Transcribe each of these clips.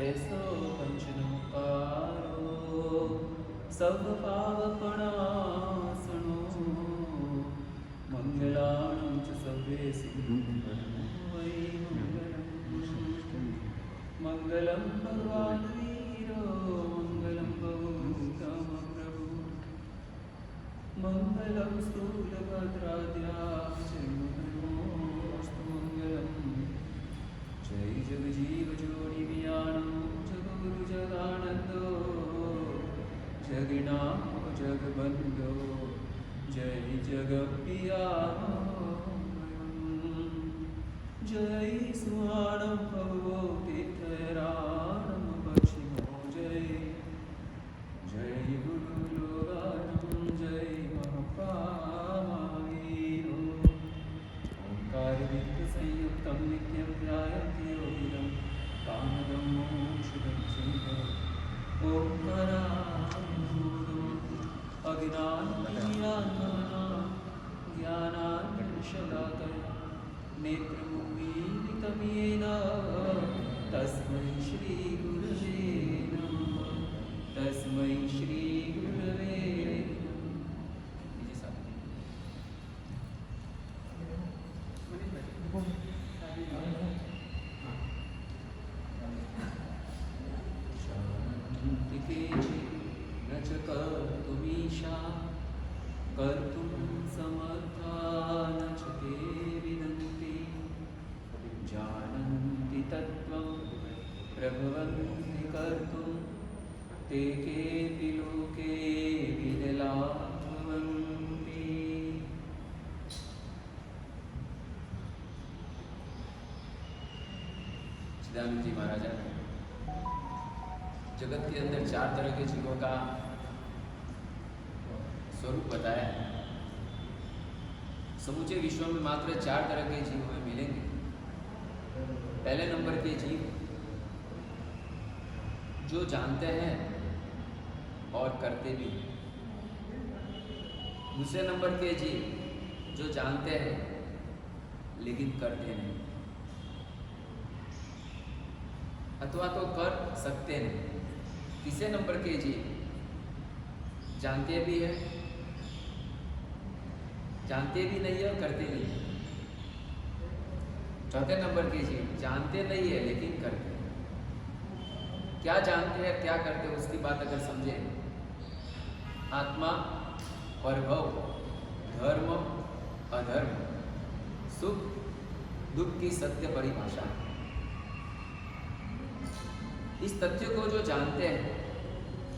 ऐसो पंचनमुकारो सब पावपणासनो मंगलाणं च सर्वेषु वै मंगलं भगवान् वीरो मंगलं भगवान् प्रभु मंगलं स्थूलभद्राद्याश्च नमोऽस्तु मंगलम् जय जगजीव जोनिवियाणं जगगुरु जगानन्दो जगन्नाथ जगबन्धो जय जगप्रिया जय सुहाणं भगवो तीर्थराणं पक्षिमो जय जय गुरुलोगानं जय महापावीरो ओंकारविद्यसंयुक्तं नित्यं ध्यायन्ति योगिनं कामदं मोक्षदं सिंहम् ओंकारामूलम् अज्ञानतिमिरान्धना ज्ञानाञ्जनशलाकया नेत्रमुमीलितं येन तस्मै श्रीगुरवे नमः तस्मै श्रीगुरवे न च कर्तुमीशा कर्तुं समर्था न च ते विदन्ति जानन्ति तत्त्वं प्रभवन्ति कर्तुं ते केऽपि लोके विरला भवन्ति। चिदानंद जी महाराज जगत के अंदर 4 तरह के जीवों का स्वरूप बताया है। समूचे विश्व में मात्र 4 तरह के जीव हमें मिलेंगे। पहले नंबर के जीव जो जानते हैं और करते भी हैं। दूसरे नंबर के जीव जो जानते हैं लेकिन करते नहीं, अथवा तो कर सकते नहीं। तीसरे नंबर के जीव जानते भी है, जानते भी नहीं है और करते नहीं है। चौथे नंबर के जीव जानते नहीं है लेकिन करते हैं। क्या जानते हैं क्या करते हैं उसकी बात अगर समझे, आत्मा प्रभव, धर्म अधर्म, सुख दुख की सत्य परिभाषा, इस तथ्य को जो जानते हैं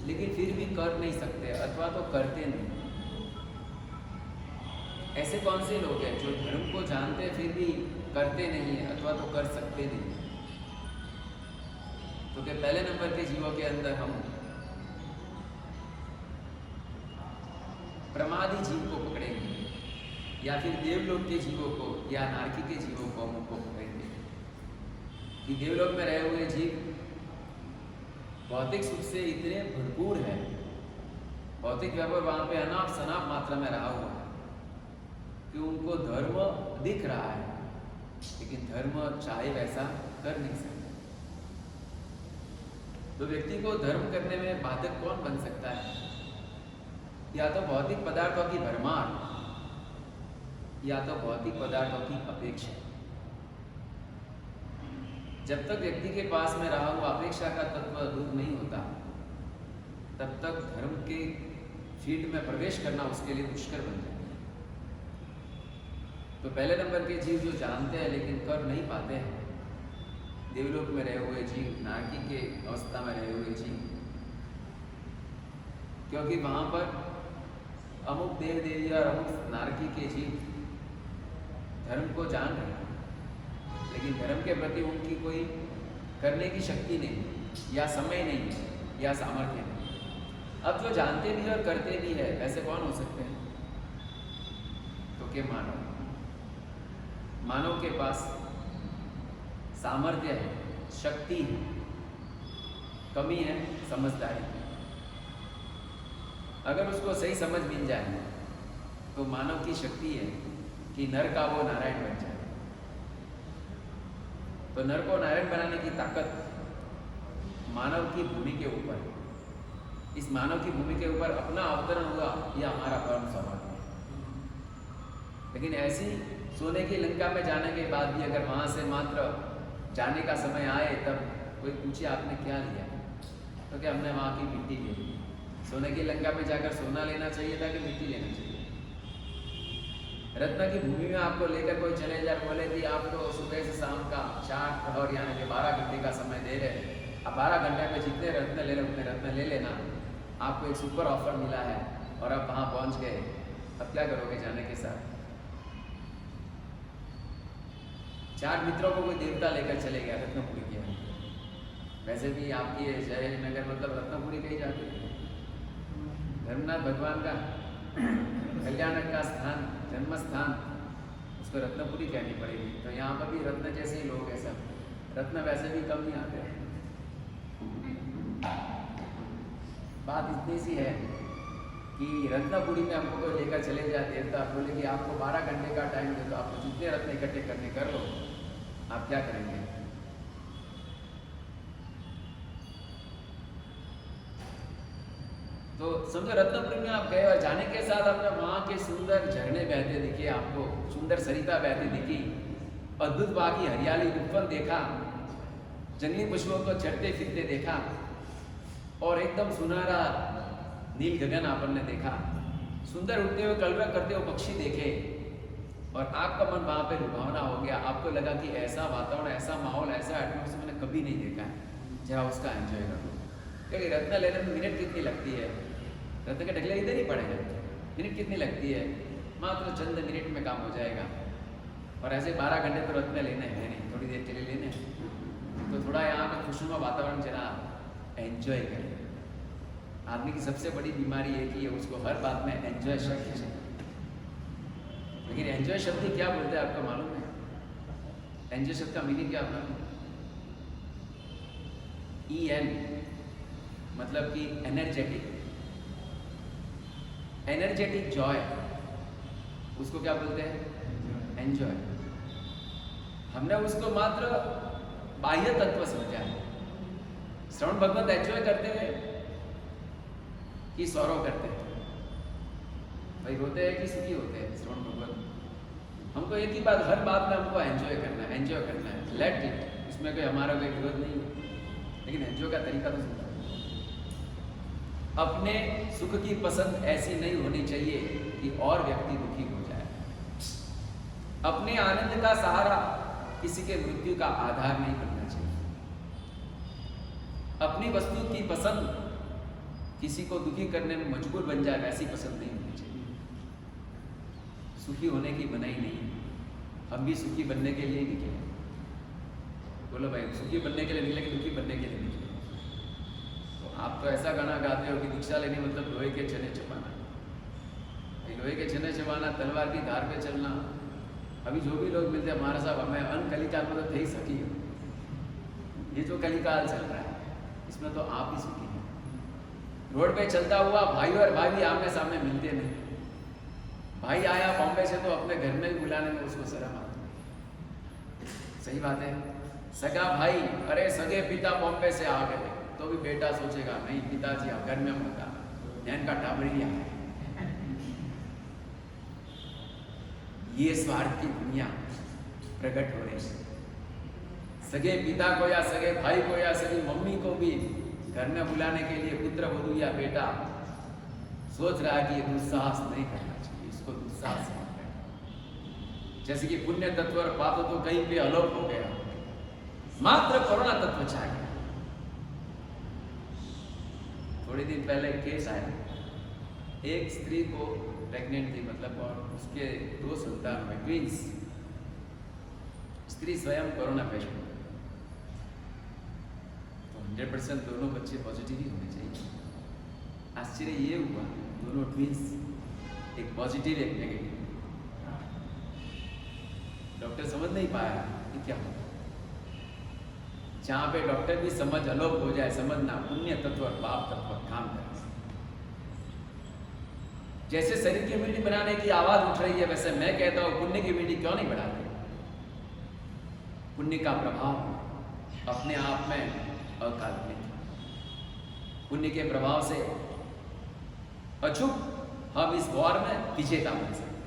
लेकिन फिर भी कर नहीं सकते अथवा तो करते नहीं, ऐसे कौन से लोग हैं जो धर्म को जानते हैं फिर भी करते नहीं है अथवा तो कर सकते नहीं? तो क्या पहले नंबर के जीवों के अंदर हम प्रमादी जीव को पकड़ेंगे या फिर देवलोक के जीवों को या नारकी के जीवों को हम उनको पकड़ेंगे कि देवलोक में रहे हुए जीव भौतिक सुख से इतने भरपूर है, भौतिक व्यवहार वहां पे अनाप शनाप मात्रा में रहा हुआ है कि उनको धर्म दिख रहा है लेकिन धर्म चाहे वैसा कर नहीं सकते। तो व्यक्ति को धर्म करने में बाधक कौन बन सकता है? या तो भौतिक पदार्थों की भरमार या तो भौतिक पदार्थों की अपेक्षा। जब तक व्यक्ति के पास में रहा हुआ अपेक्षा का तत्व दूर नहीं होता तब तक धर्म के फील्ड में प्रवेश करना उसके लिए दुष्कर बन जाता है। तो पहले नंबर के जीव जो जानते हैं लेकिन कर नहीं पाते हैं, देवलोक में रहे हुए जीव, नारकी के अवस्था में रहे हुए जीव, क्योंकि वहां पर अमुक देव देवी और अमुक नारकी के जीव धर्म को जान रहे हैं लेकिन धर्म के प्रति उनकी कोई करने की शक्ति नहीं या समय नहीं या सामर्थ्य नहीं। अब जो जानते भी और करते भी है ऐसे कौन हो सकते हैं? तो के मानव, मानव के पास सामर्थ्य है, शक्ति है, कमी है समझदारी की। अगर उसको सही समझ मिल जाए तो मानव की शक्ति है कि नर का वो नारायण बन जाए। तो नर को नारायण बनाने की ताकत मानव की भूमि के ऊपर, इस मानव की भूमि के ऊपर अपना अवतरण हुआ, यह हमारा परम सौभाग्य है। लेकिन ऐसी सोने की लंका में जाने के बाद भी अगर वहाँ से मात्र जाने का समय आए तब कोई पूछे आपने क्या लिया, तो क्या हमने वहाँ की मिट्टी ले ली। सोने की लंका में जाकर सोना लेना चाहिए था कि मिट्टी लेना चाहिए। रत्न की भूमि में आपको लेकर कोई चले जाए, बोले कि आपको सुबह से शाम का 4 प्रहर यानी कि 12 घंटे का समय दे रहे हैं, आप 12 घंटे में जितने रत्न ले रहे उतने रत्न ले लेना, आपको एक सुपर ऑफर मिला है और आप वहाँ पहुँच गए, अब क्या करोगे जाने के साथ? 4 मित्रों को कोई देवता लेकर चले गया रत्नपुरी के। वैसे भी आपकी जयनगर मतलब रत्नपुरी कही जाती है, धर्मनाथ भगवान का कल्याणक का स्थान, जन्म स्थान, उसको रत्नपुरी कहनी पड़ेगी। तो यहाँ पर भी रत्न जैसे ही लोग हैं सब, रत्न वैसे भी कम नहीं आते हैं। बात इतनी सी है कि रत्नपुरी में हमको कोई लेकर चले जाए देवता, बोले कि आपको 12 घंटे का टाइम दे, तो आपको जितने रत्न इकट्ठे करने कर लो, आप क्या करेंगे? तो समझो रत्नपुरी में आप गए और जाने के साथ आपने वहाँ के सुंदर झरने बहते दिखे, आपको सुंदर सरिता बहती दिखी, अद्भुत वहाँ की हरियाली उत्पन्न देखा, जंगली पशुओं को चढ़ते फिरते देखा और एकदम सुनहरा नील गगन आपन ने देखा, सुंदर उड़ते हुए कलरव करते हुए पक्षी देखे और आपका मन वहाँ पे लुभावना हो गया। आपको लगा कि ऐसा वातावरण, ऐसा माहौल, ऐसा एटमॉस्फेयर मैंने कभी नहीं देखा है, जरा उसका एंजॉय करो। क्योंकि रत्न लेने में मिनट कितनी लगती है, रत्न के ढकले इधर ही पड़े हैं, मिनट कितनी लगती है, मात्र चंद मिनट में काम हो जाएगा। और ऐसे 12 घंटे तो रत्न लेने हैं नहीं, थोड़ी देर के लिए लेने हैं। तो थोड़ा यहाँ का खुशनुमा वातावरण जरा एंजॉय करें। आदमी की सबसे बड़ी बीमारी एक ही है, उसको हर बात में एंजॉय शब्द चाहिए। लेकिन एंजॉय शब्द क्या बोलते हैं आपको मालूम है? एंजॉय शब्द का मीनिंग क्या मालूम? EN मतलब कि एनर्जेटिक, एनर्जेटिक जॉय, उसको क्या बोलते हैं? एंजॉय। हमने उसको मात्र बाह्य तत्व समझा है। श्रवण भगवत एंजॉय करते हैं कि सौरव करते हैं? भाई रोते हैं कि सुखी होते हैं श्रवण भगवत? हमको एक ही बात, हर बात में हमको एंजॉय करना है, एंजॉय करना है, लेट इट, इसमें कोई हमारा कोई विरोध नहीं है। लेकिन एंजॉय का तरीका तो समझो। अपने सुख की पसंद ऐसी नहीं होनी चाहिए कि और व्यक्ति दुखी हो जाए। अपने आनंद का सहारा किसी के मृत्यु का आधार नहीं बनना चाहिए। अपनी वस्तु की पसंद किसी को दुखी करने में मजबूर बन जाए, वैसी पसंद नहीं होनी चाहिए। सुखी होने की बनाई नहीं, हम भी सुखी बनने के लिए निकले। बोलो भाई, सुखी बनने के लिए निकले कि दुखी बनने के लिए निकले? तो आप तो ऐसा गाना गाते हो कि दीक्षा लेनी मतलब लोहे के छेने चबाना। लोहे के छेने चबाना, तलवार की धार पे चलना। अभी जो भी लोग मिलते हैं हमारे साहब, मैं अन कलिकाल में तो थे ही सकी हूँ। ये जो कलिकाल चल रहा है इसमें तो आप ही सुखी हैं। रोड पे चलता हुआ भाई और भाई भी आमने सामने मिलते नहीं। भाई आया बॉम्बे से तो अपने घर में भी बुलाने में उसको शर्म आती। सही बात है। सगा भाई, अरे सगे पिता बॉम्बे से आ गए, तो भी बेटा सोचेगा नहीं पिताजी आप घर में होता, इनका टाबरिया है। ये स्वार्थ की दुनिया प्रकट हो रही है। सगे पिता को या सगे भाई को या सगी मम्मी को भी घर में बुलाने के लिए पुत्र वधू या बेटा सोच रहा है कि ये दुस्साहस नहीं करना चाहिए, इसको दुस्साहस मत करना। जैसे कि पुण्य तत्व और पाप तो कहीं पे अलोप हो गया, मात्र करुणा तत्व चाहिए। थोड़ी दिन पहले केस आया, एक स्त्री को प्रेग्नेंट थी, मतलब और उसके 2 संतान हुए, ट्विंस। स्त्री स्वयं कोरोना पेशेंट, तो 100% दोनों बच्चे पॉजिटिव ही होने चाहिए। आश्चर्य ये हुआ, दोनों ट्विंस, एक पॉजिटिव एक नेगेटिव। डॉक्टर समझ नहीं पाया कि क्या होगा। जहां पे डॉक्टर भी समझ अलोप हो जाए, समझना पुण्य तत्व और पाप तत्व काम करे। जैसे शरीर की इम्यूनिटी बनाने की आवाज उठ रही है, वैसे मैं कहता हूं पुण्य की इम्यूनिटी क्यों नहीं बढ़ाते? पुण्य का प्रभाव अपने आप में अकाल्पनिक, पुण्य के प्रभाव से अचूक हम इस वॉर में विजेता बन सकते हैं।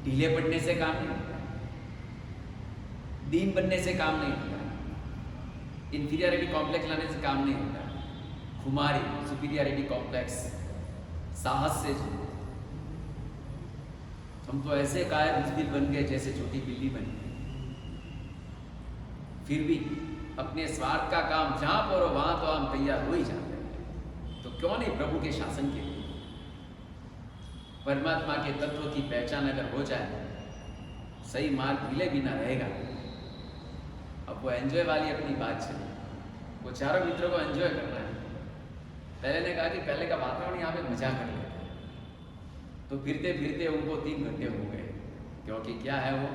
ढीले पड़ने से काम नहीं होता, दीन बनने से काम नहीं होता, इंफीरियरिटी कॉम्प्लेक्स लाने से काम नहीं होता, खुमारी सुपीरियरिटी कॉम्प्लेक्स साहस से जीते। हम तो ऐसे कायर बुजदिल बन गए जैसे छोटी बिल्ली बन गई। फिर भी अपने स्वार्थ का काम जहां पर हो वहां तो हम तैयार हो ही जाते हैं। तो क्यों नहीं प्रभु के शासन के लिए, परमात्मा के तत्व की पहचान अगर हो जाए, सही मार्ग मिले बिना रहेगा। अब वो एंजॉय वाली अपनी बात चली, वो चारों मित्रों को एंजॉय करना है। पहले ने कहा कि पहले का वातावरण यहाँ पे मजा कर लेते हैं, तो फिरते फिरते उनको 3 घंटे हो गए, क्योंकि क्या है वो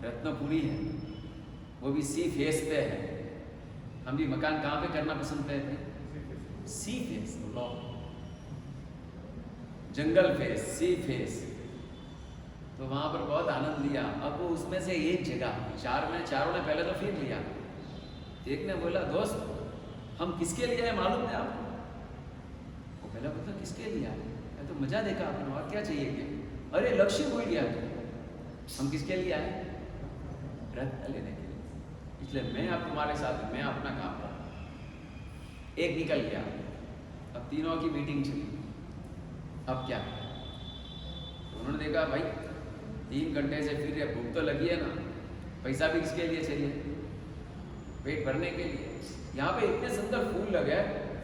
रत्नपुरी है, वो भी सी फेस पे है। हम भी मकान कहाँ पे करना पसंद करते हैं? सी फेस, जंगल फेस, सी फेस। तो वहां पर बहुत आनंद लिया। अब वो उसमें से एक जगह चारों ने पहले तो फिर लिया। एक ने बोला, दोस्त हम किसके लिए आए मालूम है आपको? वो पहले बोला किसके लिए आए? तो मजा देखा आपने, और क्या चाहिए क्या? अरे लक्ष्य भूल गया तो हम किसके लिए आए? रत्न लेने के लिए। इसलिए मैं अब तुम्हारे साथ, मैं अपना काम करूँ। एक निकल गया, अब तीनों की मीटिंग चली। अब क्या? तो उन्होंने देखा भाई 3 घंटे से फिर रहे, भूख तो लगी है ना, पैसा भी किसके लिए चाहिए? पेट भरने के लिए। यहाँ पे इतने सुंदर फूल लगे,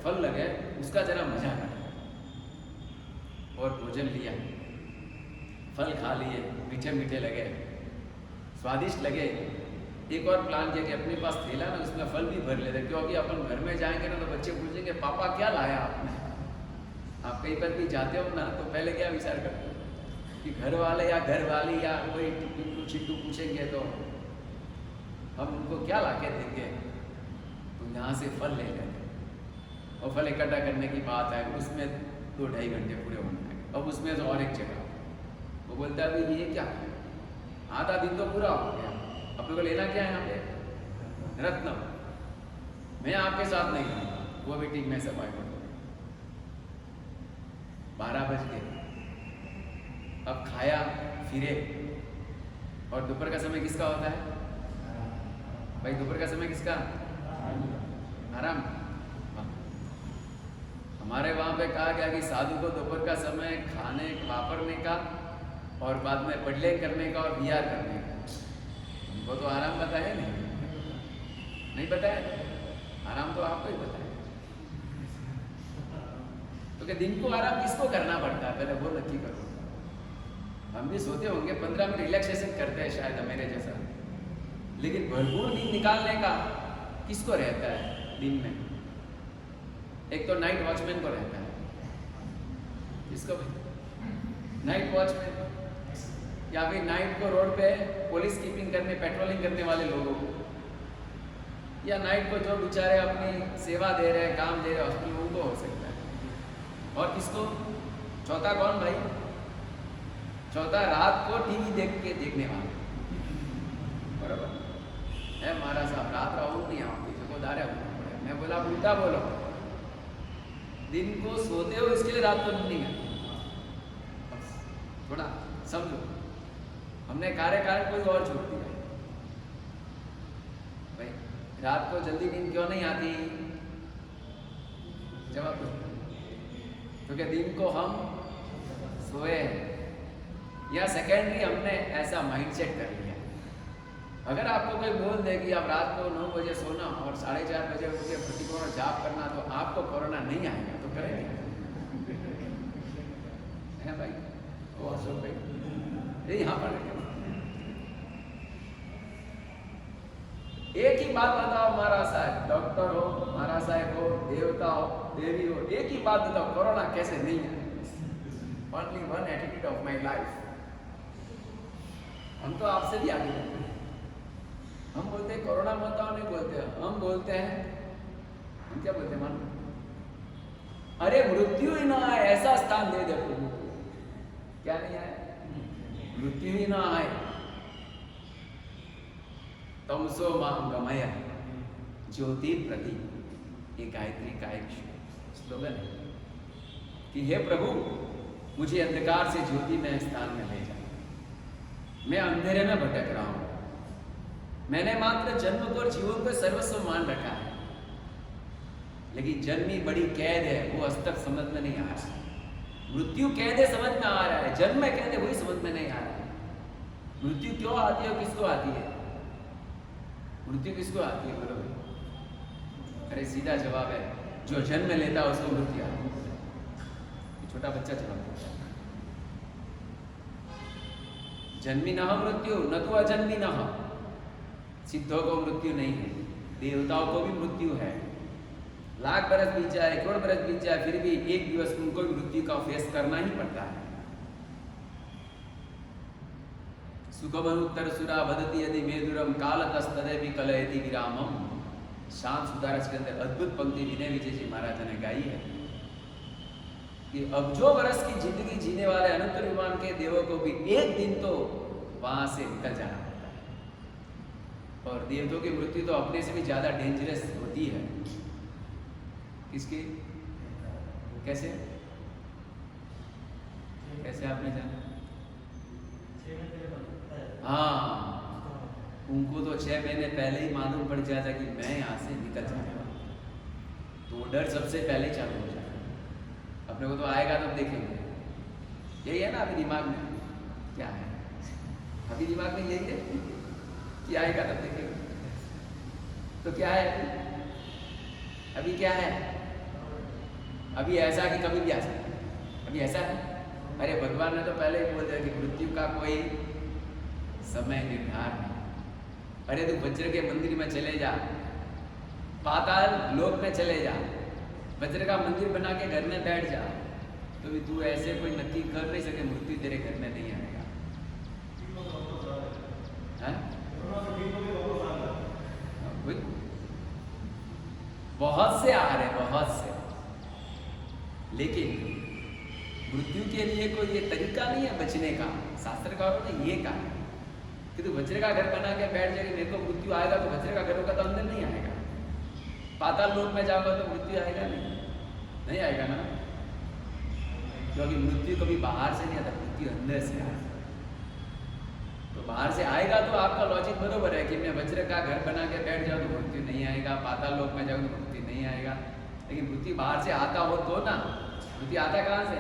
फल लगे, उसका जरा मजा कर। और भोजन लिया, फल खा लिए, मीठे मीठे लगे, स्वादिष्ट लगे। एक और प्लान किया कि अपने पास थैला ना, उसमें फल भी भर लेते, क्योंकि अपन घर में जाएंगे ना तो बच्चे पूछेंगे पापा क्या लाया आपने? आप कहीं पर भी जाते हो ना तो पहले क्या विचार करते हो कि घर वाले या घर वाली या कोई टिप्पू चिट्टू पूछेंगे तो हम उनको क्या ला के देंगे? तो यहाँ से फल ले लेंगे, और फल इकट्ठा करने की बात है, उसमें 2-2.5 घंटे पूरे होने लगे। अब उसमें तो और एक जगह वो बोलता है भाई ये क्या, आधा दिन तो पूरा हो गया, अपने को लेना क्या है यहाँ पे? रत्न। मैं आपके साथ नहीं हूँ, वो भी टीम में से बाहर 12 बज गए। अब खाया फिरे, और दोपहर का समय किसका होता है भाई? दोपहर का समय किसका? आराम। हमारे वहाँ पे कहा गया कि साधु को दोपहर का समय खाने वापरने का और बाद में पढ़ले करने का और विहार करने का। हमको तो आराम बताया नहीं बताया, आराम तो आपको ही बताया। तो क्या दिन को आराम किसको करना पड़ता है? पहले वो नक्की करो। हम भी सोते होंगे 15 मिनट रिलैक्सेशन करते हैं शायद मेरे जैसा, लेकिन भरपूर नींद निकालने का किसको रहता है दिन में? एक तो नाइट वॉचमैन को रहता है। किसको? नाइट वॉचमैन, या फिर नाइट को रोड पे पुलिस कीपिंग करने, पेट्रोलिंग करने वाले लोगों को, या नाइट को जो बेचारे अपनी सेवा दे रहे हैं, काम दे रहे हैं हॉस्पिटल, उनको हो सकता है। और किसको? चौथा कौन भाई? चौथा रात को टीवी देख के देखने वाले। बराबर है महाराज साहब, रात राहुल नहीं आओ, किसी को दारे पड़े। मैं बोला उल्टा बोलो, दिन को सोते हो इसके लिए रात को नहीं है। थोड़ा समझो, हमने कार्यकाल कोई और छोड़ दिया भाई। रात को जल्दी नींद क्यों नहीं आती? जवाब दो। क्योंकि दिन को हम सोए हैं, या सेकेंडरी हमने ऐसा माइंडसेट कर लिया। अगर आपको कोई बोल दे कि आप रात को 9 बजे सोना और 4:30 बजे उठ के प्रतिकोण जाप करना तो आपको कोरोना नहीं आएगा, तो करेंगे है भाई? वो अशोक भाई ये यहाँ पर एक ही बात बताओ महाराज साहब, डॉक्टर हो, महाराज साहब हो, देवता हो, देवी हो, एक ही बात बताओ, कोरोना कैसे नहीं है? Only one attitude of my life। हम तो आपसे भी आगे बढ़ते हैं। हम बोलते हैं कोरोना बताओ, नहीं बोलते हैं। हम बोलते हैं, हम क्या बोलते हैं मानो? अरे मृत्यु ही ना आए ऐसा स्थान दे दे प्रभु को। क्या नहीं आए? मृत्यु ही ना आए। तमसो मां गमय ज्योति प्रदीप। ये गायत्री का एक स्लोगन है कि हे प्रभु, मुझे अंधकार से ज्योति में स्थान में ले जा। मैं अंधेरे में भटक रहा हूं। मैंने मात्र जन्म को और जीवन को सर्वस्व मान रखा है, लेकिन जन्मी बड़ी कैद है, वो आज तक समझ में नहीं आ रहा है। मृत्यु कैद है, समझ में आ रहा है, जन्म में कैद है, वही समझ में नहीं आ रहा है। मृत्यु क्यों आती है और किसको आती है? मृत्यु किसको आती है बोलो? अरे सीधा जवाब है, जो जन्म लेता है उसको मृत्यु आती है। छोटा बच्चा जवाब देता है, जन्मी न मृत्यु न तो अजन्मी न। सिद्धों को मृत्यु नहीं है, देवताओं को भी मृत्यु है। लाख बरस बीत जाए, करोड़ बरस बीत जाए, फिर भी एक दिवस उनको भी मृत्यु का फेस करना ही पड़ता है। सुखमनुत्तर सुरा वदति यदि मेदुरम कालतस्तदेवी कलयति विरामम। शांत सुधारस के अंदर अद्भुत पंक्ति विनय विजय जी महाराज ने गाई है कि अब्जों बरस की जिंदगी जीने वाले अनंत विमान के देवों को भी एक दिन तो वहां से निकल जाना पड़ता है। और देवताओं की मृत्यु तो अपने से भी ज्यादा डेंजरस होती है। किसकी? कैसे कैसे आपने जाना? हाँ, उनको तो 6 महीने पहले ही मालूम पड़ जाता कि मैं यहाँ से निकल जाने वाला, तो वो डर सबसे पहले चालू हो जाता। अपने को तो आएगा तब देखेंगे, यही है ना अभी दिमाग में? क्या है अभी दिमाग में? यही है कि आएगा तब देखेंगे। तो क्या है अभी? क्या है अभी? ऐसा कि कभी भी आ सकता है। अभी ऐसा है? अरे भगवान ने तो पहले ही बोल दिया कि मृत्यु का कोई समय निर्धारण नहीं। अरे तू वज्र के मंदिर में चले जा, पाताल लोक में चले जा, वज्र का मंदिर बना के घर में बैठ जा, तो भी तू ऐसे कोई नक्की कर नहीं सके मृत्यु तेरे घर में नहीं आएगा। बहुत से आ रहे, बहुत से, लेकिन मृत्यु के लिए कोई ये तरीका नहीं है बचने का। शास्त्रकारों ने ये कहा कि तू वज्र का घर बना के बैठ जाएगी, मेरे को मृत्यु आएगा तो वज्र का घर होगा तो अंदर नहीं आएगा। पाताल लोक में जाओगा तो मृत्यु आएगा नहीं आएगा ना, क्योंकि मृत्यु कभी बाहर से नहीं आता, मृत्यु अंदर से आता। तो बाहर से आएगा तो आपका लॉजिक बरोबर है कि मैं वज्र का घर बना के बैठ जाऊँ तो मृत्यु नहीं आएगा, पाताल लोक में जाऊँ तो मृत्यु नहीं आएगा। लेकिन मृत्यु बाहर से आता हो तो ना, मृत्यु आता कहाँ से?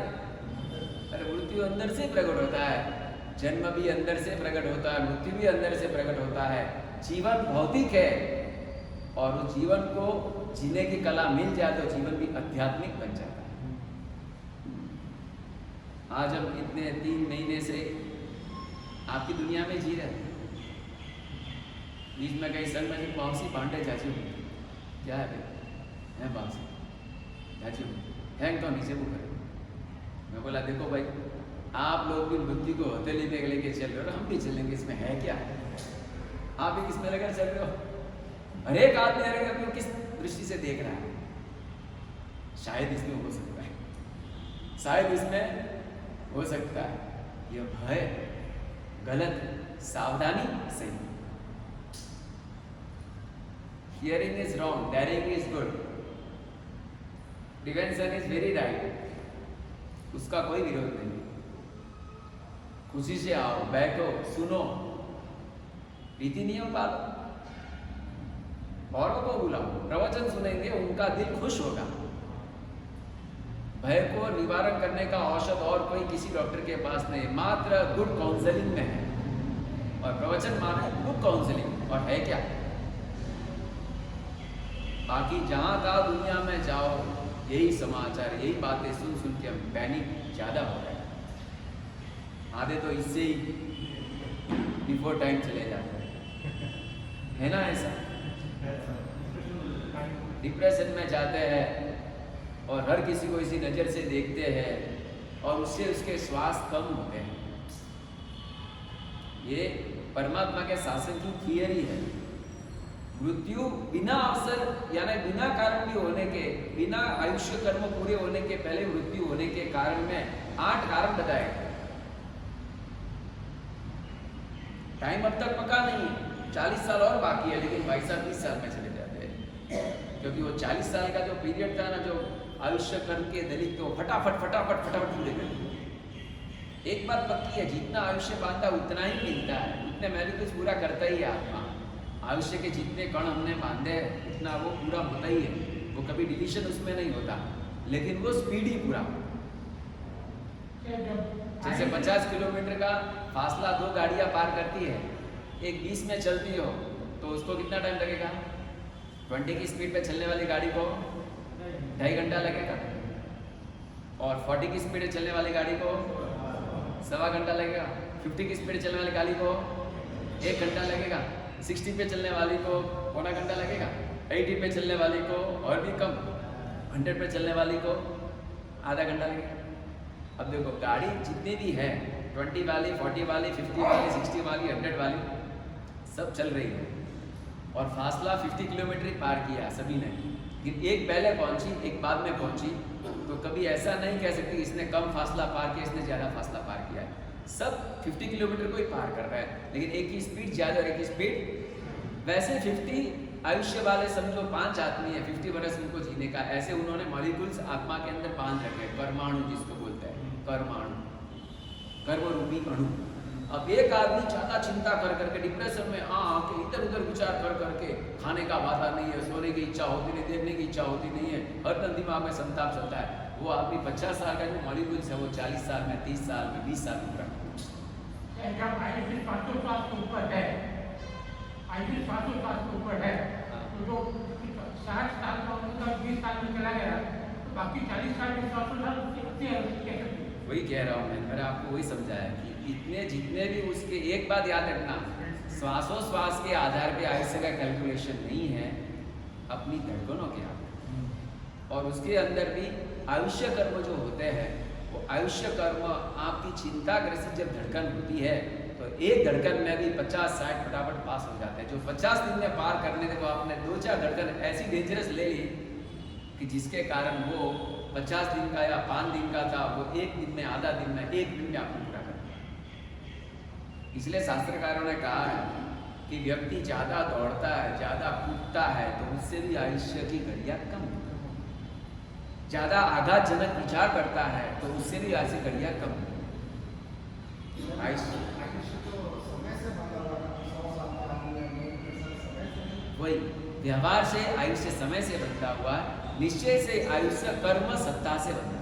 अरे मृत्यु अंदर से प्रकट होता है, जन्म भी अंदर से प्रकट होता है, मृत्यु भी अंदर से प्रकट होता है। जीवन भौतिक है और उस जीवन को जीने की कला मिल जाए तो जीवन भी आध्यात्मिक बन जाता है। आज हम इतने 3 महीने से आपकी दुनिया में जी रहे हैं। बीच में कहीं संग में बाउंसी पांडे चाचू क्या है भाई? बाउंसी चाचू हैंग तो नीचे वो करे। मैं बोला देखो भाई, आप लोग भी मृत्यु को हथेली में लेके चल रहे हो, हम भी चलेंगे, इसमें है क्या? आप भी किस में लेकर चल रहे हो? हर एक आदमी हर एक किस दृष्टि से देख रहा है। शायद इसमें हो सकता है, शायद इसमें हो सकता है, यह भय गलत, सावधानी सही। Fearing is wrong, daring is good, prevention is very right. उसका कोई विरोध नहीं। खुशी से आओ, बैठो, सुनो, रीति नियम पालो, औरों को बुलाओ, प्रवचन सुनेंगे, उनका दिल खुश होगा। भय को निवारण करने का औषध और कोई किसी डॉक्टर के पास नहीं, मात्र गुड काउंसलिंग में है। और प्रवचन माने गुड काउंसलिंग, और है क्या? बाकी जहां का दुनिया में जाओ यही समाचार, यही बातें सुन सुन के हम पैनिक ज्यादा हो रहे हैं। आधे तो इससे ही बिफोर टाइम चले जाते हैं, है ना? ऐसा डिप्रेशन में जाते हैं और हर किसी को इसी नज़र से देखते हैं और उससे उसके श्वास कम होते हैं। ये परमात्मा के शासन की थियरी है। मृत्यु बिना अवसर यानी बिना कारण भी होने के, बिना आयुष्य कर्म पूरे होने के पहले मृत्यु होने के कारण में 8 कारण बताए गए। टाइम अब तक पका नहीं है, 40 साल और बाकी है, लेकिन भाई साहब 20 साल में चले जाते हैं। क्योंकि वो 40 साल का जो पीरियड था ना, जो आयुष्य कर्म के दलित, तो फटाफट फटाफट फटाफट पूरे कर दिए। एक बात पक्की है, जितना आयुष्य बांधा उतना ही मिलता है, उतने मैलिकुल्स पूरा करता ही है आत्मा। आयुष्य के जितने कण हमने बांधे उतना वो पूरा होता ही है, वो कभी डिलीशन उसमें नहीं होता, लेकिन वो स्पीड ही पूरा। जैसे 50 किलोमीटर का फासला 2 गाड़ियां पार करती है, एक 20 में चलती हो तो उसको कितना टाइम लगेगा? 20 की स्पीड पे चलने वाली गाड़ी को 2.5 घंटा लगेगा, और 40 की स्पीड पे चलने वाली गाड़ी को 1.25 घंटा लगेगा, 50 की स्पीड चलने वाली गाड़ी को 1 घंटा लगेगा, 60 पे चलने वाली को 1.25 घंटा लगेगा, 80 पे चलने वाली को और भी कम, 100 पे चलने वाली को आधा घंटा लगेगा। अब देखो गाड़ी जितनी भी है, 20 वाली, 40 वाली, 50 वाली, 60 वाली, 100 वाली, सब चल रही है, और फासला 50 किलोमीटर ही पार किया सभी ने, लेकिन एक पहले पहुंची एक बाद में पहुंची, तो कभी ऐसा नहीं कह सकती इसने कम फासला पार किया, इसने ज़्यादा फासला पार किया है। सब 50 किलोमीटर को ही पार कर रहा है, लेकिन एक की स्पीड ज़्यादा और एक की स्पीड। वैसे 50 आयुष्य वाले समझो 5 आदमी है, 50 वर्ष उनको जीने का, ऐसे उन्होंने मॉलिक्यूल्स आत्मा के अंदर बांध रखे, परमाणु जिसको बोलते हैं, परमाणु, कर्म रूपी अणु। अब एक आदमी ज़्यादा चिंता कर करके डिप्रेशन में आके इधर उधर विचार कर करके, खाने का वादा नहीं है, सोने की इच्छा होती नहीं, देखने की इच्छा होती नहीं है, हर दिन दिमाग में संताप चलता है, वो आदमी 50 साल का जो मॉलिक्यूल्स है वो 40 साल में, 30 साल में, 20 साल में पूरा। जब आयुष्य 500 साल के ऊपर है, आयुष्य 500 साल के ऊपर है, तो जो 60 साल का उनका 20 साल में चला गया, तो बाकी 40 साल में 100 साल कैसे? वही कह रहा हूँ मैंने आपको, वही समझाया कि इतने जितने भी उसके, एक बात याद रखना, श्वासोश्वास के आधार पे आयुष्य का कैलकुलेशन नहीं है, अपनी धड़कनों के आधार। और उसके अंदर भी आयुष्य कर्म जो होते हैं, वो आयुष्य कर्म आपकी चिंताग्रसित जब धड़कन होती है, तो एक धड़कन में भी 50-60 फटाफट पास हो जाते हैं। जो 50 दिन में पार करने थे, वो आपने 2-4 धड़कन ऐसी डेंजरस ले ली कि जिसके कारण वो 50 दिन का या 5 दिन का था, वो 1 दिन में, आधा दिन में, 1 दिन में आपको पूरा कर दिया। इसलिए शास्त्रकारों ने कहा है कि व्यक्ति ज़्यादा दौड़ता है, ज़्यादा कूदता है, तो उससे भी आयुष्य की घड़ियाँ कम, ज़्यादा आघातजनक विचार करता है तो उससे भी आयुष्य घड़ियाँ कम। वही व्यवहार से आयुष्य समय से बनता हुआ, निश्चय से आयुष्य कर्म सत्ता से बनता।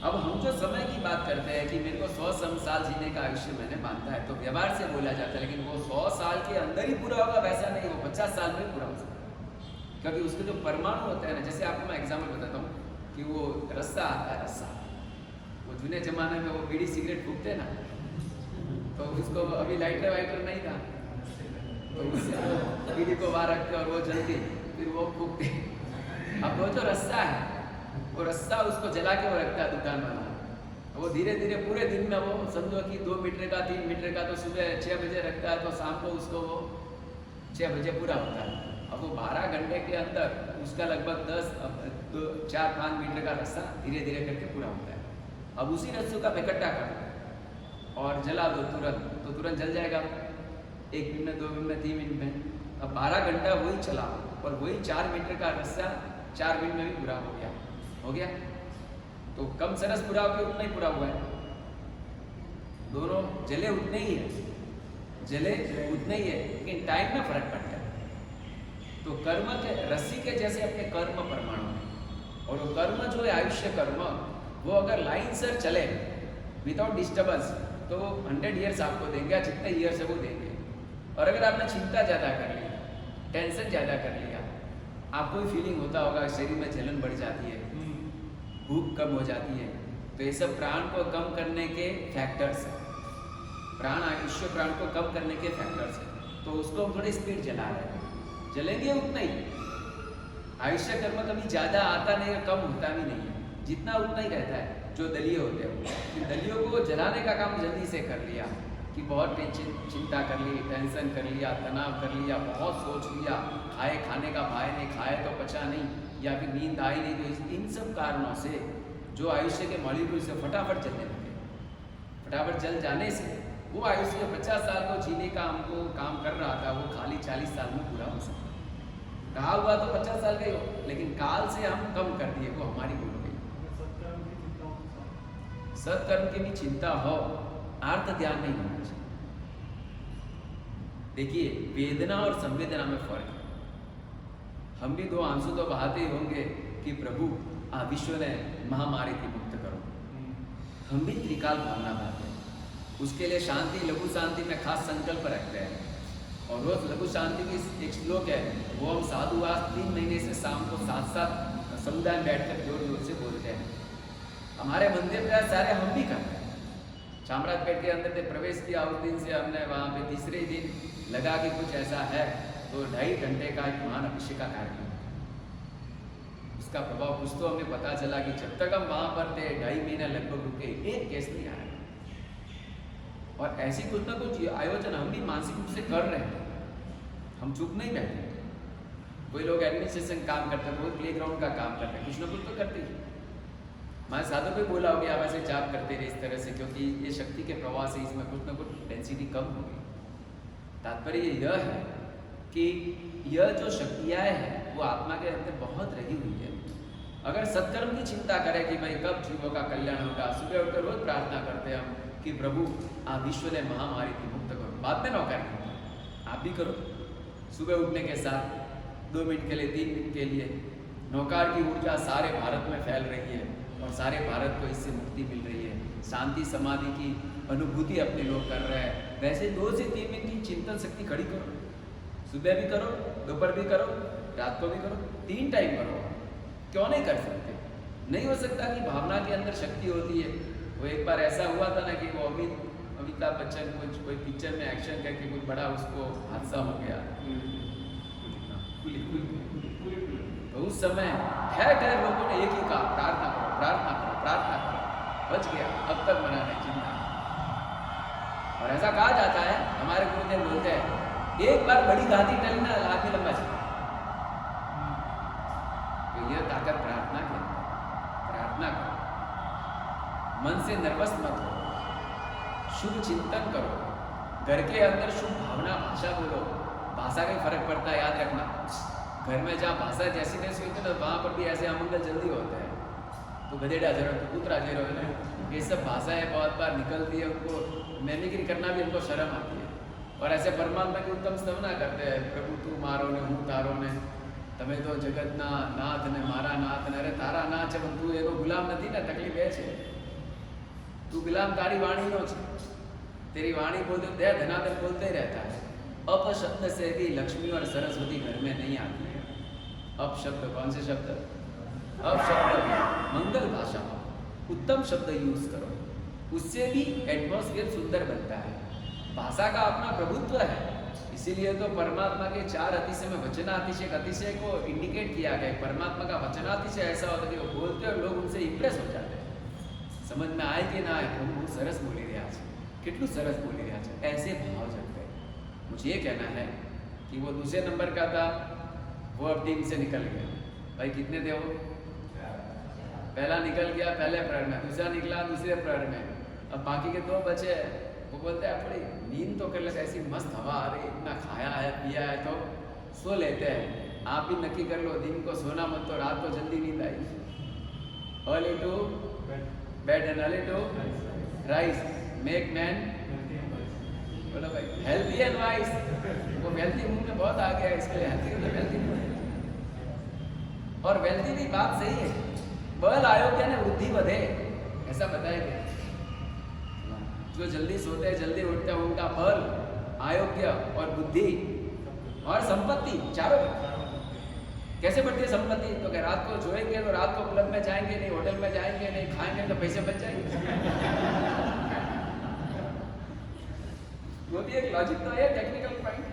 अब हम जो समय की बात करते हैं कि मेरे को 100 साल जीने का आयुष्य मैंने बांधा है, तो व्यवहार से बोला जाता है, लेकिन वो 100 साल के अंदर ही पूरा होगा वैसा नहीं, वो 50 साल में पूरा हो सकता है। क्योंकि उसके जो परमाणु होते हैं ना, जैसे आपको मैं एग्जाम्पल बताता हूँ कि वो रस्सा आता है, रस्सा, वो जुने जमाने में वो बीड़ी सिगरेट फूकते ना, तो उसको अभी लाइटर वाइटर नहीं था, तो उससे बीड़ी को बाहर रख के और वो जलती, फिर वो फूकते। अब वो जो रस्सा है, वो रस्सा उसको जला के वो रखता है दुकान वाला, वो धीरे धीरे पूरे दिन में वो समझो कि 2 मीटर का, 3 मीटर का, तो सुबह 6 बजे रखता है, तो शाम को उसको वो 6 बजे पूरा होता है। अब वो 12 घंटे के अंदर उसका लगभग 4-5 मीटर का रस्सा धीरे धीरे करके पूरा होता है। अब उसी रस्सों का इकट्ठा कर और जला दो तुरंत, तो तुरंत जल जाएगा, 1 मिनट में, 2 मिनट में, 3 मिनट में। अब 12 घंटा वही चला और वही 4 मीटर का रस्सा 4 मिनट में भी पूरा हो गया। तो कम सरस पूरा हो गया, उतना ही पूरा हुआ है। दोनों जले उतने ही है, जले उतने ही है, लेकिन टाइम में फर्क पड़ गया। तो कर्म के रस्सी के जैसे अपने कर्म परमाणु है, और वो कर्म जो है आयुष्य कर्म, वो अगर लाइन से चले विदाउट डिस्टर्बेंस, तो 100 ईयर्स आपको देंगे, जितने ईयर्स है वो देंगे। और अगर आपने चिंता ज़्यादा कर ली, टेंशन ज़्यादा कर लिया, आपको भी फीलिंग होता होगा, शरीर में जलन बढ़ जाती है, भूख कम हो जाती है, तो ये सब प्राण को कम करने के फैक्टर्स हैं। प्राण आयुष्य प्राण को कम करने के फैक्टर्स हैं, तो उसको हम थोड़ी स्पीड जला रहे हैं, जलेंगे उतना ही। आयुष्य कर्म कभी ज़्यादा आता नहीं है, कम होता भी नहीं है, जितना उतना ही रहता है। जो दलीय होते हैं, दलियों को जलाने का काम जल्दी से कर लिया कि बहुत चिंता कर ली, टेंशन कर लिया, तनाव कर लिया, बहुत सोच लिया, खाने का भाई नहीं, खाए तो पचा नहीं, या फिर नींद आई नहीं, तो इन सब कारणों से जो आयुष्य के मॉलिक्यूल से फटाफट जलने लगे। फटाफट जल जाने से वो आयुष्य 50 साल को जीने का हमको काम कर रहा था, वो खाली 40 साल में पूरा हो सकता। कहा हुआ तो 50 साल का ही हो, लेकिन काल से हम कम कर दिए, वो हमारी भूल हो गई। सत्कर्म की भी चिंता हो, आर्त ध्यान नहीं होना चाहिए। देखिए, वेदना और संवेदना में फर्क है। हम भी दो आंसू तो बहाते ही होंगे कि प्रभु आ विश्व ने महामारी थी, मुक्त करो। हम भी त्रिकाल भावना पाते हैं, उसके लिए शांति, लघु शांति में खास संकल्प रखते हैं। और रोज लघु शांति की एक श्लोक है, वो हम साधुवास 3 महीने से शाम को 7-7 समुदाय में बैठकर जोर जोर से बोलते हैं। हमारे मंदिर प्रयास सारे हम भी करते हैं। चामराजपेट के अंदर से प्रवेश किया, उस दिन से हमने वहाँ पे तीसरे दिन लगा कि कुछ ऐसा है, तो 2.5 घंटे का एक महान अभिषेक का कार्यक्रम। उसका प्रभाव कुछ तो हमें पता चला कि जब तक हम वहाँ पर थे 2.5 महीना लगभग रुके, एक केस नहीं आया। और ऐसी कुछ ना कुछ आयोजन हम भी मानसिक रूप से कर रहे हैं, हम चुप नहीं बैठे। कोई लोग एडमिनिस्ट्रेशन काम करते हैं, कोई प्ले ग्राउंड का काम करते हैं, कुछ ना कुछ तो करते ही। मैं साधु को बोला होगी आप ऐसे जाप करते रहे इस तरह से, क्योंकि ये शक्ति के प्रवाह से इसमें कुछ ना कुछ डेंसिटी कम होगी। तात्पर्य यह है कि यह जो शक्तियाँ हैं वो आत्मा के अंदर बहुत रही हुई है। अगर सत्कर्म की चिंता करें कि भाई कब जीवों का कल्याण होगा, सुबह उठकर रोज प्रार्थना करते हैं हम कि प्रभु आ विश्व ने महामारी थी, मुक्त करो। बाद में नौकरी आप भी करो, सुबह उठने के साथ 2 मिनट के लिए, 3 मिनट के लिए। नौकार की ऊर्जा सारे भारत में फैल रही है और सारे भारत को इससे मुक्ति मिल रही है। शांति समाधि की अनुभूति अपने लोग कर रहे हैं। वैसे 2 से 3 मिनट की चिंतन शक्ति खड़ी करो, सुबह भी करो, दोपहर भी करो, रात को भी करो, 3 टाइम करो। क्यों नहीं कर सकते? नहीं हो सकता कि भावना के अंदर शक्ति होती है। वो एक बार ऐसा हुआ था ना कि वो अमिताभ बच्चन कुछ कोई पिक्चर में एक्शन करके कुछ बड़ा उसको हादसा हो गया, तो उस समय ठहर लोगों ने एक ही कहा, प्रार्थना करो, प्रार्थना करो, प्रार्थना करो। बच गया, अब तक मना नहीं, चिंता। और ऐसा कहा जाता है, हमारे गुरुदेव बोलते हैं, एक बार बड़ी गादी टली ना आदमी लंबा चला। तो यह ताकत प्रार्थना की, प्रार्थना करो, मन से नर्वस मत हो, शुभ चिंतन करो, घर के अंदर शुभ भावना, भाषा बोलो। भाषा का फर्क पड़ता है, याद रखना। घर में जहाँ भाषा जैसी तैसी होती है ना, वहाँ पर भी ऐसे अमंगल जल्दी होते हैं। तो गधेड़ा जरो, तो पुत्रा जरो है ना, ये सब भाषाएं बहुत बार निकलती है, उनको मैमिक्री करना भी उनको शर्म आती है। और ऐसे परमात्मा की उत्तम स्तवना करते हैं, प्रभु तू मारो ने, हूँ तारो ने, तमे तो जगतना नाथ ने, मारा नाथ ने। अरे तारा नाथ है, तू एनो गुलाम नहीं ना, तकलीफ है छे, तू गुलाम तारी वाणी नो छे। तेरी वाणी बोलते दया धनाधन बोलते ही रहता है। अपशब्द से भी लक्ष्मी और सरस्वती घर में नहीं आती है। अपशब्द कौन से शब्द? अपशब्द मंगल भाषा, उत्तम शब्द यूज करो, उससे भी एटमॉस्फेयर सुंदर बनता है। भाषा का अपना प्रभुत्व है, इसीलिए तो परमात्मा के 4 अतिशय में वचनातिशय, अतिशय को इंडिकेट किया गया। परमात्मा का वचनातिशय ऐसा होता है कि वो बोलते और लोग उनसे इंप्रेस हो जाते हैं। समझ में आए कि ना आए, हम बहुत सरस बोली रहा है, कितलू सरस बोली रहा है, ऐसे भाव जगते हैं। मुझे ये कहना है कि वो दूसरे नंबर का था, वो अब टीम से निकल गया। भाई कितने थे वो? पहला निकल गया पहले प्रहर में, दूसरा निकला दूसरे प्रहर में, अब बाकी के 2 बचे। वो बोलते हैं थोड़ी नींद तो कर ले, ऐसी मस्त हवा आ रही, इतना खाया है पिया है तो सो लेते हैं। आप भी नक्की कर लो, दिन को सोना मत, तो रात को जल्दी नींद आई। Early to bed and early to rise make man, बोलो भाई, हेल्थी एंड वाइज। वो वेल्थी मुंह में बहुत आ गया, इसके लिए हेल्थी तो वेल्थी। और वेल्थी भी बात सही है, बल आयोग्य ने बुद्धि बढ़े, ऐसा बताया गया। जो जल्दी सोते हैं, जल्दी उठते हैं, उनका बल, आयोग्य और बुद्धि और संपत्ति चारों कैसे बढ़ती है संपत्ति? तो क्या रात को सोएंगे तो रात को क्लब में जाएंगे नहीं, होटल में जाएंगे नहीं, खाएंगे तो पैसे बच जाएंगे। वो भी एक लॉजिक तो है, टेक्निकल पॉइंट।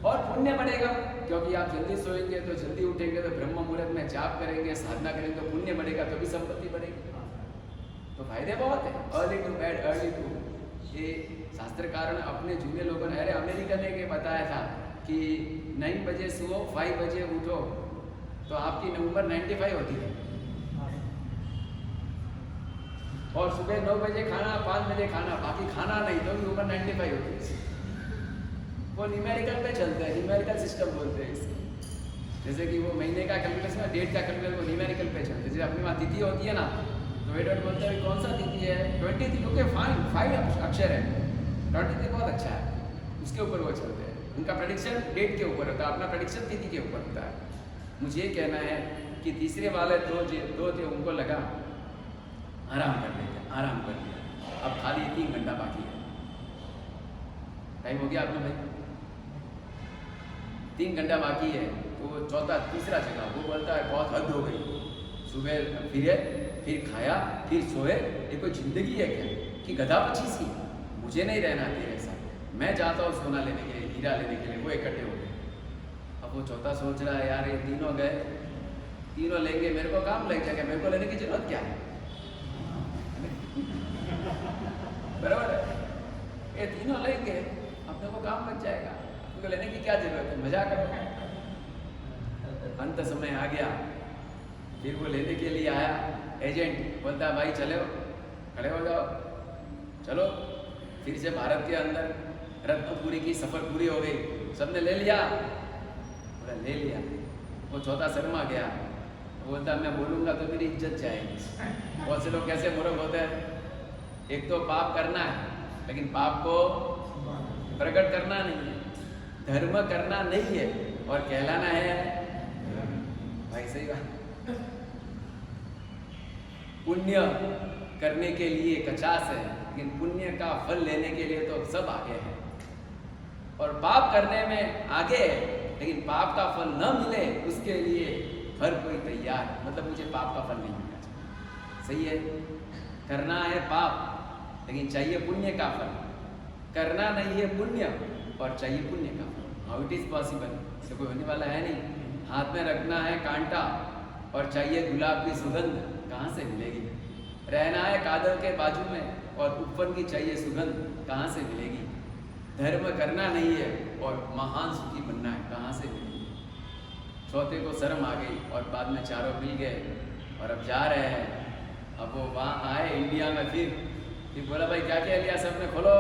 और पुण्य बढ़ेगा, क्योंकि आप जल्दी सोएंगे तो जल्दी उठेंगे तो ब्रह्म मुहूर्त में जाप करेंगे, साधना करेंगे तो पुण्य बढ़ेगा, तो भी संपत्ति बढ़ेगी। तो फायदे बहुत है। Early to bed early to, ये शास्त्रकार ने अपने जूने लोगों ने, अरे अमेरिका ने ये बताया था कि 9 बजे सुओ 5 बजे उठो तो आपकी उम्र 95 होती है। और सुबह 9 बजे खाना, 5 बजे खाना, बाकी खाना नहीं तो भी उम्र 95 होती है। वो न्यूमेरिकल पे चलते हैं, न्यूमेरिकल सिस्टम बोलते हैं इसको। जैसे कि वो महीने का कैलकुलेशन है, डेट का कैलकुलेशन, वो न्यूमेरिकल पे चलते, जैसे अपने वहाँ तिथि होती है ना, तो वेट बोलते हैं कौन सा तिथि है, 23, ओके फाइन, 5 अक्षर है, 23 बहुत अच्छा है, उसके ऊपर वो चलते हैं। उनका प्रेडिक्शन डेट के ऊपर होता है, अपना प्रेडिक्शन तिथि के ऊपर होता है। मुझे ये कहना है कि तीसरे वाले दो थे, उनको लगा आराम कर लेते, आराम कर लिया, अब खाली 3 घंटा बाकी है। टाइम हो गया आपने भाई, 3 घंटा बाकी है, तो वो तीसरा जगह वो बोलता है बहुत हद हो गई, सुबह फिर खाया, फिर सोए, ये कोई जिंदगी है क्या कि गधा पचीस की? मुझे नहीं रहना तेरे साथ, मैं जाता हूँ सोना लेने के लिए, हीरा लेने के लिए। वो इकट्ठे हो गए। अब वो चौथा सोच रहा है यार ये तीनों गए, तीनों लेंगे, मेरे को काम लग जाएगा, मेरे को लेने की जरूरत क्या है? बराबर है, ये तीनों लेंगे, अपने को काम लग जाएगा, अपने को लेने की क्या जरूरत है, मजा करो। अंत समय आ गया, फिर वो लेने के लिए आया, एजेंट बोलता भाई चलो, खड़े हो जाओ, चलो। फिर से भारत के अंदर रत्नपुरी की सफर पूरी हो गई, सबने ले लिया, बोला ले लिया। वो चौथा शर्मा गया, बोलता मैं बोलूँगा तो मेरी इज्जत जाएगी। बहुत से लोग कैसे मूर्ख होते हैं, एक तो पाप करना है, लेकिन पाप को प्रकट करना नहीं है, धर्म करना नहीं है, और कहलाना है भाई। सही बात, पुण्य करने के लिए 50 है, लेकिन पुण्य का फल लेने के लिए तो सब आगे हैं, और पाप करने में आगे है, लेकिन पाप का फल न मिले उसके लिए हर कोई तैयार है। मतलब मुझे पाप का फल नहीं मिलना चाहिए, सही है, करना है पाप लेकिन चाहिए पुण्य का फल, करना नहीं है पुण्य और चाहिए पुण्य का फल। How it is possible? इससे कोई होने वाला है नहीं। हाथ में रखना है कांटा और चाहिए गुलाब की सुगंध, कहाँ से मिलेगी? रहना है कादर के बाजू में और उपवन की चाहिए सुगंध, कहाँ से मिलेगी? धर्म करना नहीं है और महान सुखी बनना है, कहाँ से मिलेगी? चौथे को शर्म आ गई और बाद में चारों मिल गए और अब जा रहे हैं। अब वो वहाँ आए इंडिया में, फिर बोला भाई क्या क्या लिया सबने, खोलो।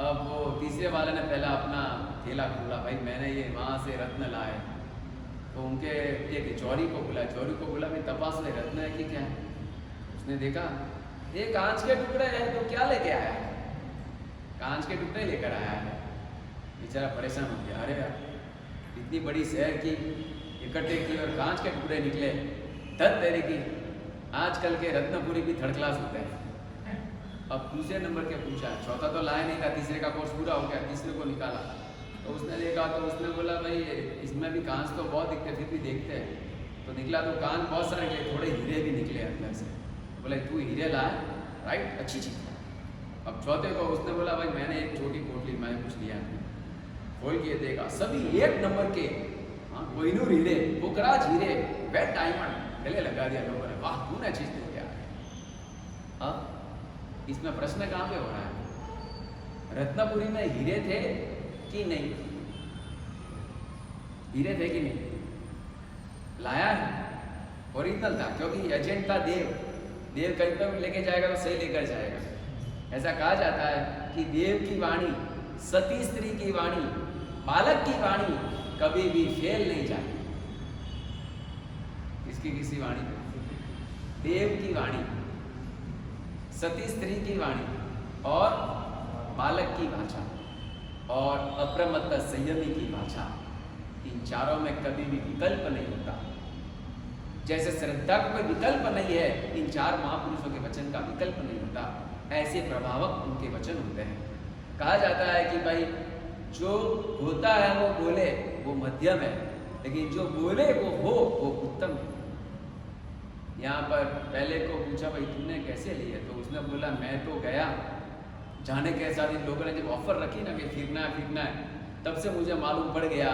अब वो तीसरे वाले ने पहला अपना थैला खोला, भाई मैंने ये वहाँ से रत्न लाए। तो उनके एक चौरी को बुलाया, चौरी को बोला भाई तपास ले रत्न है कि क्या है? उसने देखा ये कांच के टुकड़े हैं, तो क्या लेके आया है? कांच के टुकड़े लेकर आया है। बेचारा परेशान हो गया, अरे यार इतनी बड़ी शहर की इकट्ठे की और कांच के टुकड़े निकले, धत तेरे की। आजकल के रत्नपुरी भी थर्ड क्लास होते हैं। अब दूसरे नंबर के पूछा, चौथा तो लाया नहीं था, तीसरे का कोर्स पूरा हो गया, तीसरे को निकाला। तो उसने देखा तो उसने बोला भाई इसमें भी कांच तो बहुत दिखते, फिर भी देखते हैं। तो निकला तो कांच बहुत सारे निकले, थोड़े हीरे भी निकले अंदर से। बोले तू हीरे लाया, राइट, अच्छी चीज़। अब चौथे को उसने बोला भाई मैंने एक छोटी पोटली, मैंने कुछ लिया नहीं। खोल के देखा सभी 1 नंबर के, हाँ, कोहिनूर हीरे, पुखराज हीरे, वेट डायमंड, गले लगा दिया लोगों ने। वाह तूने चीज़ दे दिया। अब इसमें प्रश्न कहाँ पे हो रहा है? रत्नपुरी में हीरे थे कि नहीं? हीरे थे कि नहीं? लाया है, ओरिजिनल था, क्योंकि एजेंट था देव। देव कहीं पर लेके जाएगा तो सही लेकर जाएगा। ऐसा कहा जाता है कि देव की वाणी, सती स्त्री की वाणी, बालक की वाणी कभी भी फेल नहीं जाती। किसी वाणी पे? देव की वाणी, सती स्त्री की वाणी और बालक की भाषा और अप्रमत्त संयमी की भाषा, इन चारों में कभी भी विकल्प नहीं होता। जैसे श्रद्धा का कोई विकल्प नहीं है, इन 4 महापुरुषों के वचन का विकल्प नहीं होता, ऐसे प्रभावक उनके वचन होते हैं। कहा जाता है कि भाई जो होता है वो बोले, वो मध्यम है, लेकिन जो बोले वो उत्तम है। यहाँ पर पहले को पूछा भाई तूने कैसे लिए? तो उसने बोला मैं तो गया, जाने के साथ इन लोगों ने जब ऑफर रखी ना कि फिरना है, तब से मुझे मालूम पड़ गया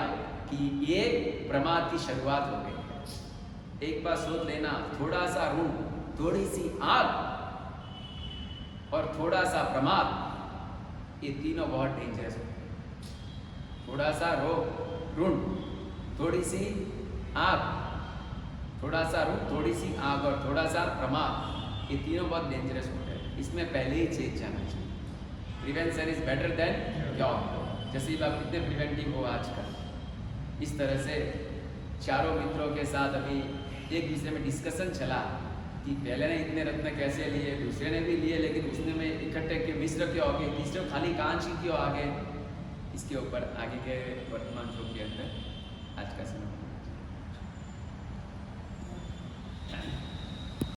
कि ये प्रमाद की शुरुआत हो गई। एक बार सोच लेना, थोड़ा सा ऋण, थोड़ी सी आग और थोड़ा सा प्रमाद, ये तीनों बहुत डेंजरस होते हैं। थोड़ा सा ऋण, थोड़ी सी आग, थोड़ा सा ऋण, थोड़ी सी आग और थोड़ा सा प्रमाद, ये तीनों बहुत डेंजरस होते हैं। इसमें पहले ही चेत जाना चाहिए। Prevention is better than cure. जैसे आप कितने प्रिवेंटिव हो आजकल, इस तरह से चारों मित्रों के साथ अभी एक दूसरे में डिस्कशन चला कि पहले ने इतने रत्न कैसे लिए, दूसरे ने भी लिए, लेकिन उसने में इकट्ठे के मिश्र क्यों आ गए, तीसरे खाली कांच ही क्यों आ गए। इसके ऊपर आगे के वर्तमान श्लोक के अंदर